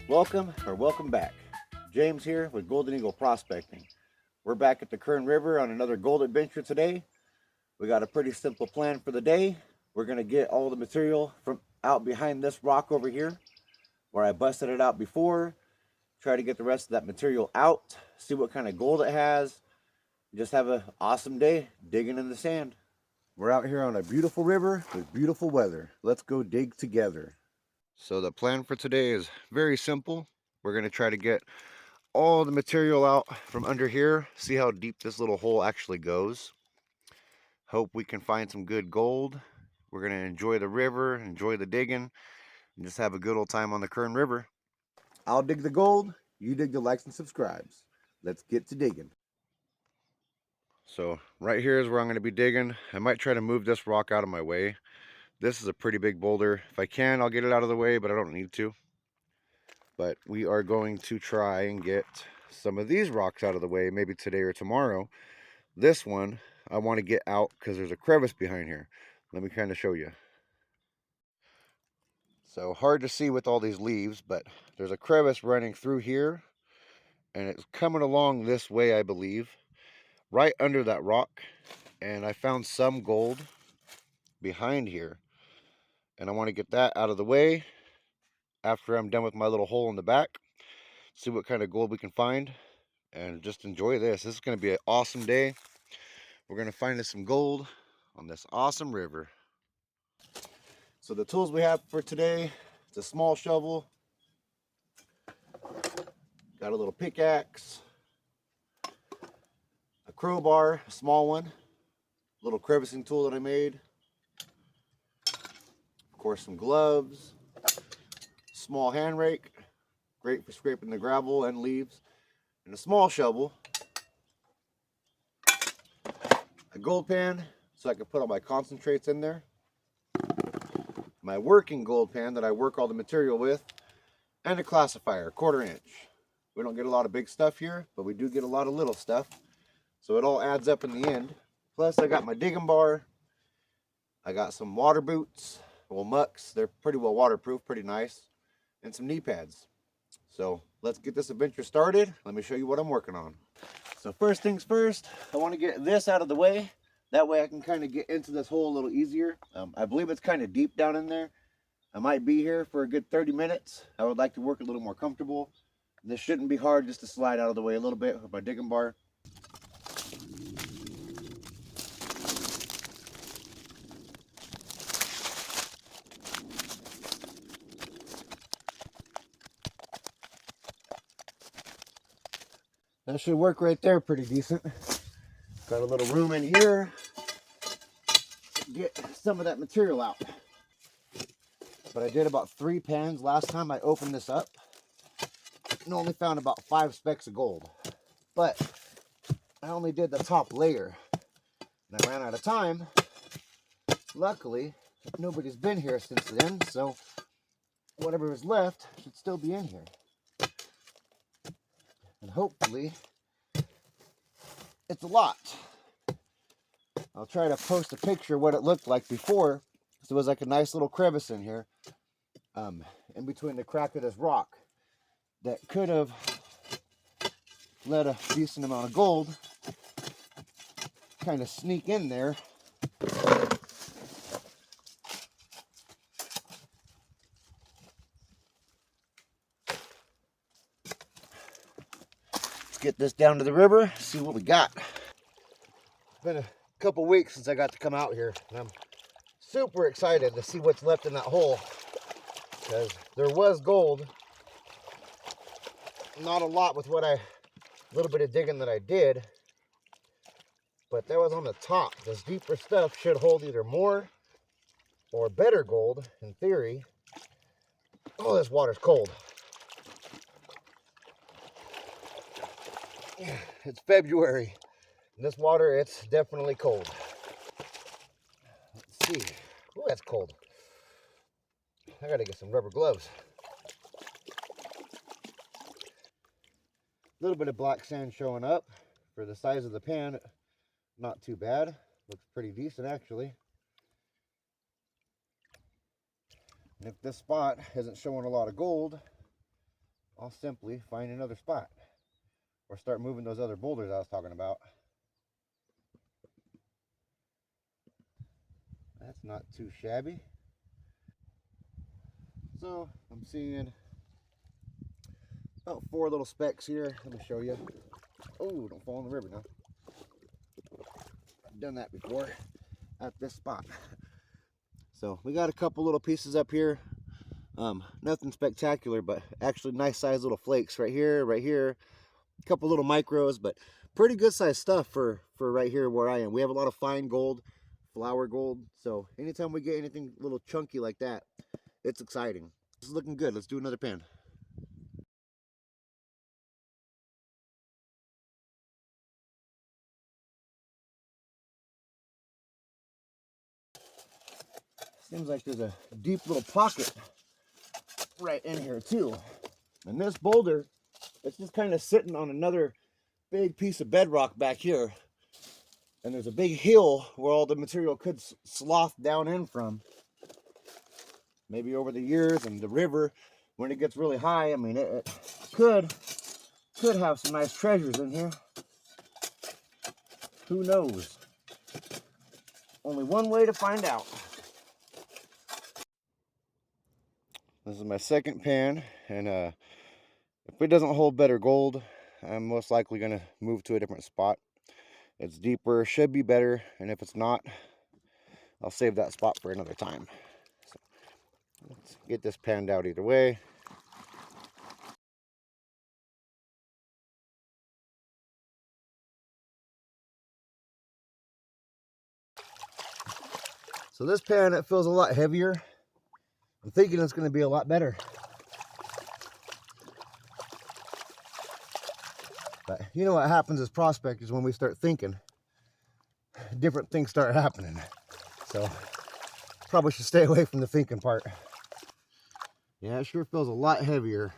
Welcome back. James here with Golden Eagle Prospecting. We're back at the Kern River on another gold adventure today. We got a pretty simple plan for the day. We're going to get all the material from out behind this rock over here where I busted it out before. Try to get the rest of that material out, see what kind of gold it has. Just have an awesome day digging in the sand. We're out here on a beautiful river with beautiful weather. Let's go dig together. So the plan for today is very simple. We're going to try to get all the material out from under here, see how deep this little hole actually goes. Hope we can find some good gold. We're going to enjoy the river, enjoy the digging, and just have a good old time on the Kern River. I'll dig the gold, you dig the likes and subscribes. Let's get to digging. So right here is where I'm going to be digging. I might try to move this rock out of my way. This is a pretty big boulder. If I can, I'll get it out of the way, but I don't need to. But we are going to try and get some of these rocks out of the way, maybe today or tomorrow. This one I want to get out because there's a crevice behind here. Let me kind of show you. So hard to see with all these leaves, but there's a crevice running through here, and it's coming along this way, I believe, right under that rock. And I found some gold behind here, and I want to get that out of the way after I'm done with my little hole in the back. See what kind of gold we can find and just enjoy this. This is going to be an awesome day. We're going to find us some gold on this awesome river. So the tools we have for today, it's a small shovel, got a little pickaxe, a crowbar, a small one, a little crevicing tool that I made, of course some gloves, small hand rake, great for scraping the gravel and leaves, and a small shovel, a gold pan so I can put all my concentrates in there, my working gold pan that I work all the material with, and a classifier, 1/4 inch. We don't get a lot of big stuff here, but we do get a lot of little stuff, so it all adds up in the end. Plus I got my digging bar, I got some water boots, well mucks, they're pretty well waterproof, pretty nice, and some knee pads. So let's get this adventure started. Let me show you what I'm working on. So first things first, I want to get this out of the way. That way I can kind of get into this hole a little easier. I believe it's kind of deep down in there. I might be here for a good 30 minutes. I would like to work a little more comfortable. This shouldn't be hard just to slide out of the way a little bit with my digging bar. That should work right there pretty decent. Got a little room in here to get some of that material out. But I did about 3 pans last time I opened this up and only found about 5 specks of gold. But I only did the top layer and I ran out of time. Luckily, nobody's been here since then, so whatever is left should still be in here. And hopefully it's a lot. I'll try to post a picture of what it looked like before. So it was like a nice little crevice in here, in between the crack of this rock that could have let a decent amount of gold kind of sneak in there. Let's get this down to the river, see what we got. It's been a couple weeks since I got to come out here, and I'm super excited to see what's left in that hole, because there was gold. Not a lot with little bit of digging that I did, but that was on the top. This deeper stuff should hold either more or better gold in theory. Oh, this water's cold. It's February. In this water, it's definitely cold. Let's see. Oh, that's cold. I gotta get some rubber gloves. A little bit of black sand showing up. For the size of the pan, not too bad. Looks pretty decent actually. And if this spot isn't showing a lot of gold, I'll simply find another spot or start moving those other boulders I was talking about. That's not too shabby. So I'm seeing about 4 little specks here. Let me show you. Oh, don't fall in the river now. I've done that before at this spot. So we got a couple little pieces up here. Nothing spectacular, but actually nice sized little flakes right here, right here. A couple little micros, but pretty good sized stuff for right here where I am. We have a lot of fine gold, flour gold. So anytime we get anything a little chunky like that, it's exciting. This is looking good. Let's do another pan. Seems like there's a deep little pocket right in here too. And this boulder, it's just kind of sitting on another big piece of bedrock back here. And there's a big hill where all the material could slough down in from. Maybe over the years, and the river, when it gets really high, I mean, it could have some nice treasures in here. Who knows? Only one way to find out. This is my second pan, and if it doesn't hold better gold, I'm most likely going to move to a different spot. It's deeper, should be better, and if it's not, I'll save that spot for another time. So let's get this panned out either way. So this pan, it feels a lot heavier. I'm thinking it's going to be a lot better. But you know what happens as prospectors when we start thinking, different things start happening. So probably should stay away from the thinking part. Yeah, it sure feels a lot heavier.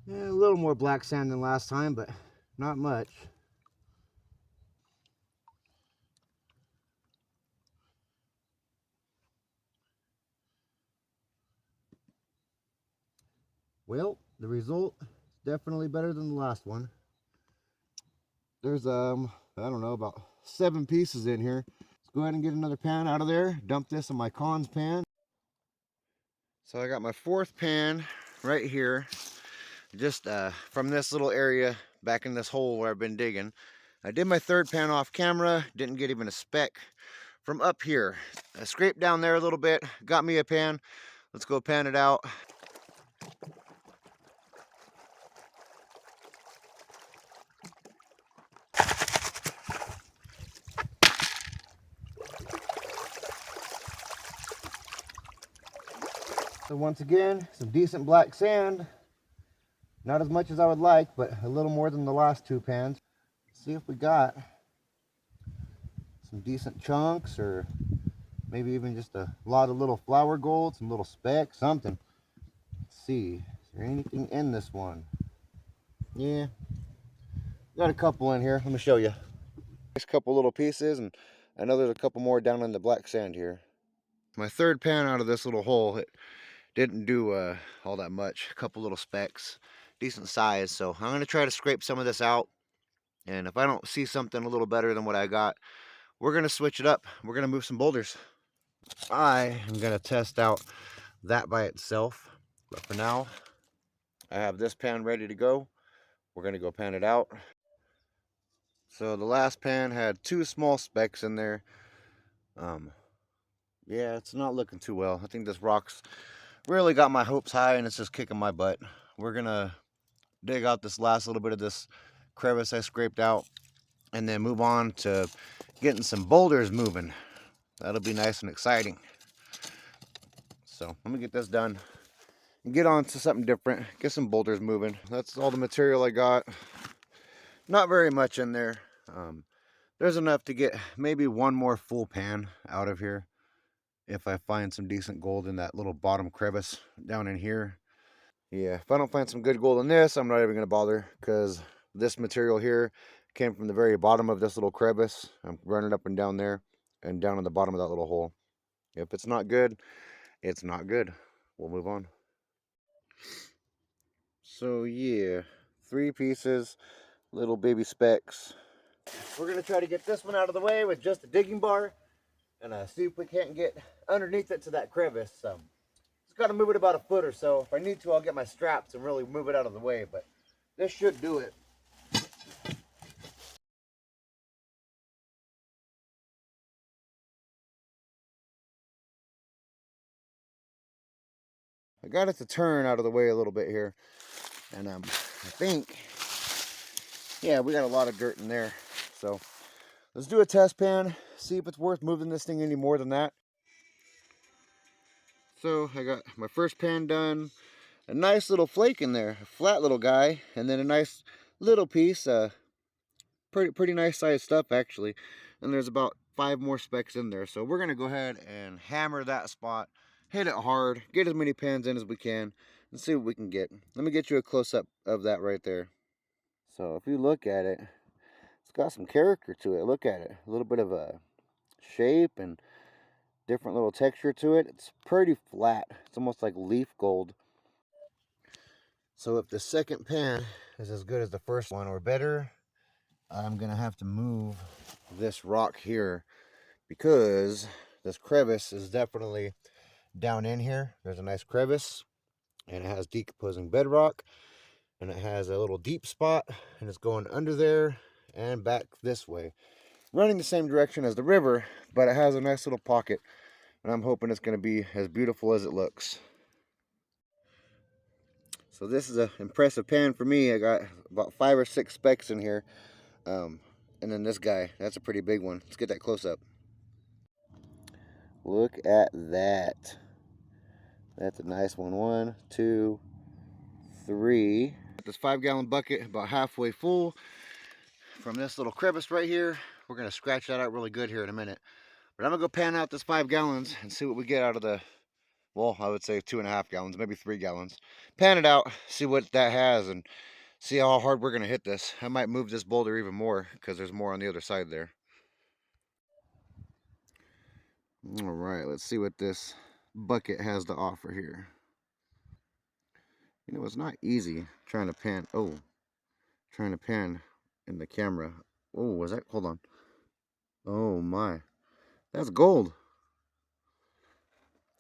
Yeah, a little more black sand than last time, but not much. Well, the result is definitely better than the last one. There's I don't know, about 7 pieces in here. Let's go ahead and get another pan out of there. Dump this in my cons pan. So I got my 4th pan right here, just from this little area back in this hole where I've been digging. I did my 3rd pan off camera, didn't get even a speck from up here. I scraped down there a little bit, got me a pan. Let's go pan it out. So once again, some decent black sand. Not as much as I would like, but a little more than the last 2 pans. Let's see if we got some decent chunks, or maybe even just a lot of little flour gold, some little specks, something. Let's see, is there anything in this one? Yeah, got a couple in here. Let me show you. There's a couple little pieces, and I know there's a couple more down in the black sand here. My 3rd pan out of this little hole, it didn't do all that much. A couple little specks, decent size. So I'm gonna try to scrape some of this out, and if I don't see something a little better than what I got, we're gonna switch it up. We're gonna move some boulders. I am gonna test out that by itself, but for now, I have this pan ready to go. We're gonna go pan it out. So the last pan had 2 small specks in there. Yeah, it's not looking too well. I think this rock's really got my hopes high, and it's just kicking my butt. We're gonna dig out this last little bit of this crevice I scraped out, and then move on to getting some boulders moving. That'll be nice and exciting. So let me get this done and get on to something different, get some boulders moving. That's all the material I got. Not very much in there. There's enough to get maybe one more full pan out of here if I find some decent gold in that little bottom crevice down in here. Yeah, if I don't find some good gold in this, I'm not even going to bother, because this material here came from the very bottom of this little crevice. I'm running up and down there and down in the bottom of that little hole. If it's not good, it's not good. We'll move on. So yeah, 3 pieces, little baby specks. We're gonna try to get this one out of the way with just a digging bar and see if we can't get underneath it to that crevice. Just gotta move it about a foot or so. If I need to, I'll get my straps and really move it out of the way, but this should do it. I got it to turn out of the way a little bit here, and I think, yeah, we got a lot of dirt in there. So let's do a test pan, see if it's worth moving this thing any more than that. So I got my first pan done. A nice little flake in there, a flat little guy, and then a nice little piece, pretty nice sized stuff actually. And there's about 5 more specks in there. So we're gonna go ahead and hammer that spot, hit it hard, get as many pans in as we can, and see what we can get. Let me get you a close-up of that right there. So if you look at it, it's got some character to it. Look at it, a little bit of a shape and different little texture to it. It's pretty flat. It's almost like leaf gold. So if the second pan is as good as the first one or better, I'm gonna have to move this rock here because this crevice is definitely down in here. There's a nice crevice and it has decomposing bedrock and it has a little deep spot and it's going under there and back this way, running the same direction as the river, but it has a nice little pocket, and I'm hoping it's going to be as beautiful as it looks. So this is an impressive pan for me. I got about 5 or 6 specks in here. And then this guy, that's a pretty big one. Let's get that close up. Look at that. That's a nice one. 1, 2, 3. This 5-gallon bucket about halfway full from this little crevice right here. We're going to scratch that out really good here in a minute. But I'm going to go pan out this 5 gallons and see what we get out of the, well, I would say 2.5 gallons, maybe 3 gallons. Pan it out, see what that has, and see how hard we're going to hit this. I might move this boulder even more because there's more on the other side there. All right, let's see what this bucket has to offer here. You know, it's not easy trying to pan. Oh, trying to pan in the camera. Oh, was that? Hold on. Oh my, that's gold.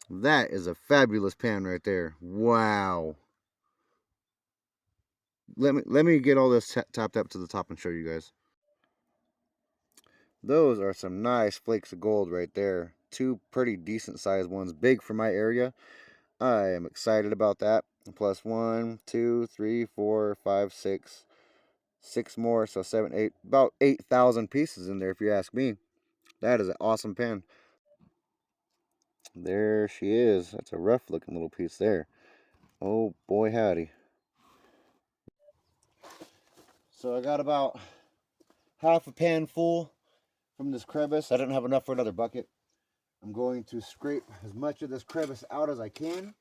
That is a fabulous pan right there. Wow. Let me get all this topped up to the top and show you guys. Those are some nice flakes of gold right there. 2 pretty decent sized ones, big for my area. I am excited about that. Plus 1, 2, 3, 4, 5, 6. 6 more, so 7, 8, about 8,000 pieces in there if you ask me. That is an awesome pan. There she is. That's a rough looking little piece there. Oh boy howdy. So I got about half a pan full from this crevice. I didn't have enough for another bucket. I'm going to scrape as much of this crevice out as I can.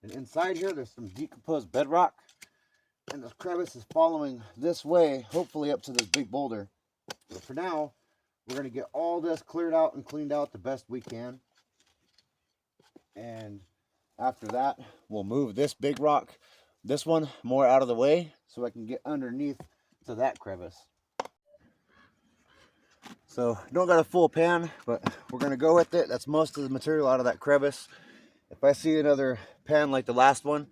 And inside here, there's some decomposed bedrock. And this crevice is following this way, hopefully up to this big boulder. But for now, we're going to get all this cleared out and cleaned out the best we can. And after that, we'll move this big rock, this one, more out of the way so I can get underneath to that crevice. So don't got a full pan, but we're gonna go with it. That's most of the material out of that crevice. If I see another pan like the last one,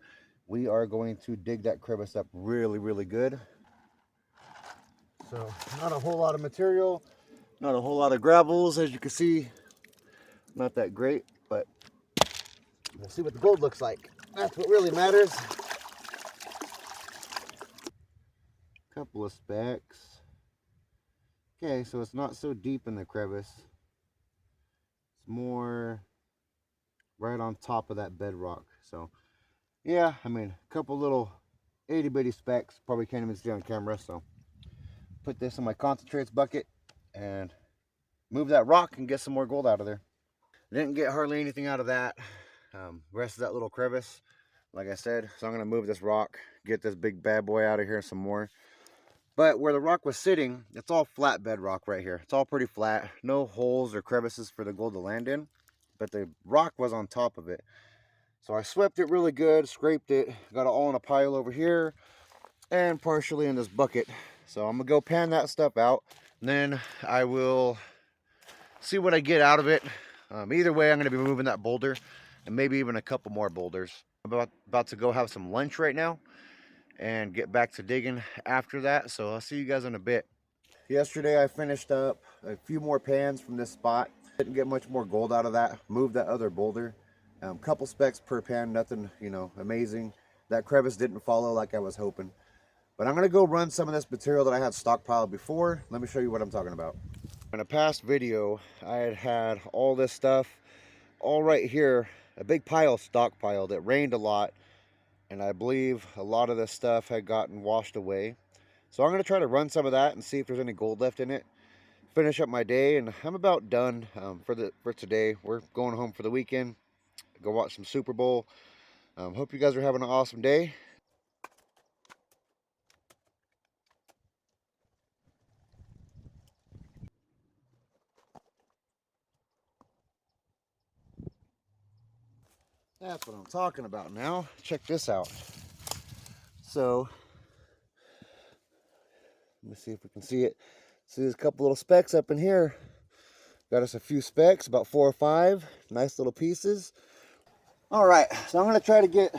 we are going to dig that crevice up really, really good. So not a whole lot of material, not a whole lot of gravels, as you can see. Not that great, but we'll see what the gold looks like. That's what really matters. Couple of specks. Okay, so it's not so deep in the crevice. It's more right on top of that bedrock. So yeah, I mean, a couple little itty bitty specks. Probably can't even see on camera. So put this in my concentrates bucket and move that rock and get some more gold out of there. Didn't get hardly anything out of that. Rest of that little crevice, like I said. So I'm gonna move this rock, get this big bad boy out of here some more. But where the rock was sitting, it's all flat bedrock right here. It's all pretty flat. No holes or crevices for the gold to land in. But the rock was on top of it. So I swept it really good, scraped it, got it all in a pile over here, and partially in this bucket. So I'm gonna go pan that stuff out, and then I will see what I get out of it. Either way, I'm gonna be moving that boulder, and maybe even a couple more boulders. I'm about to go have some lunch right now, and get back to digging after that. So I'll see you guys in a bit. Yesterday I finished up a few more pans from this spot. Didn't get much more gold out of that. Moved that other boulder. Couple specks per pan, nothing, you know, amazing. That crevice didn't follow like I was hoping. But I'm gonna go run some of this material that I had stockpiled before. Let me show you what I'm talking about. In a past video, I had all this stuff all right here, a big pile stockpiled. It rained a lot, and I believe a lot of this stuff had gotten washed away. So I'm going to try to run some of that and see if there's any gold left in it. Finish up my day, and I'm about done for today. We're going home for the weekend. Go watch some Super Bowl. Hope you guys are having an awesome day. That's what I'm talking about now. Check this out. So, let me see if we can see it. See, there's a couple little specks up in here. Got us a few specks, about 4 or 5. Nice little pieces. All right, so I'm going to try to get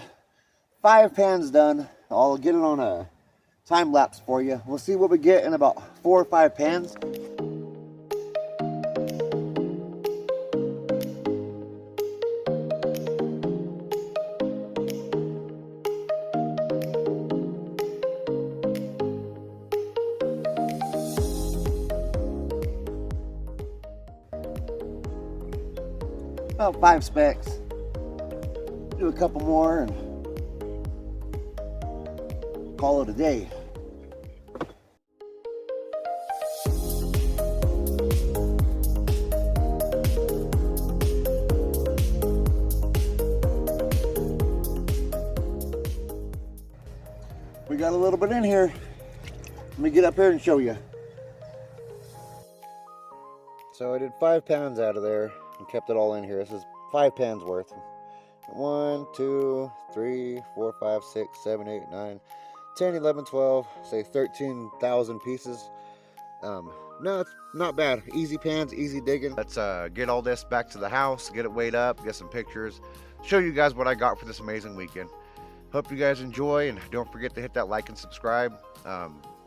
5 pans done. I'll get it on a time lapse for you. We'll see what we get in about 4 or 5 pans. About 5 specks. Do a couple more and call it a day. We got a little bit in here. Let me get up here and show you. So I did 5 pounds out of there and kept it all in here. This is 5 pans worth. 1, 2, 3, 4, 5, 6, 7, 8, 9, 10, 11, 12, say 13,000 pieces. No, it's not bad. Easy pans, easy digging. Let's get all this back to the house, get it weighed up, get some pictures, show you guys what I got for this amazing weekend. Hope you guys enjoy, and don't forget to hit that like and subscribe.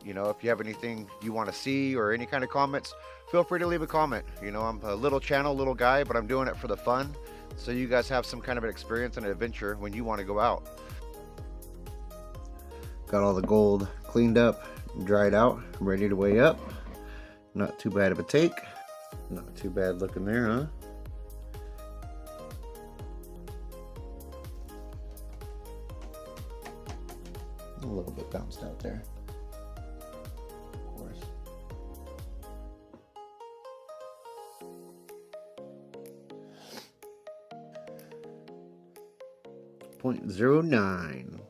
You know, if you have anything you want to see or any kind of comments, feel free to leave a comment. You know, I'm a little channel, little guy, but I'm doing it for the fun, so you guys have some kind of an experience and an adventure when you want to go out. Got all the gold cleaned up, dried out, ready to weigh up. Not too bad of a take. Not too bad looking there, huh? A little bit bounced out there. Of course. 0.09.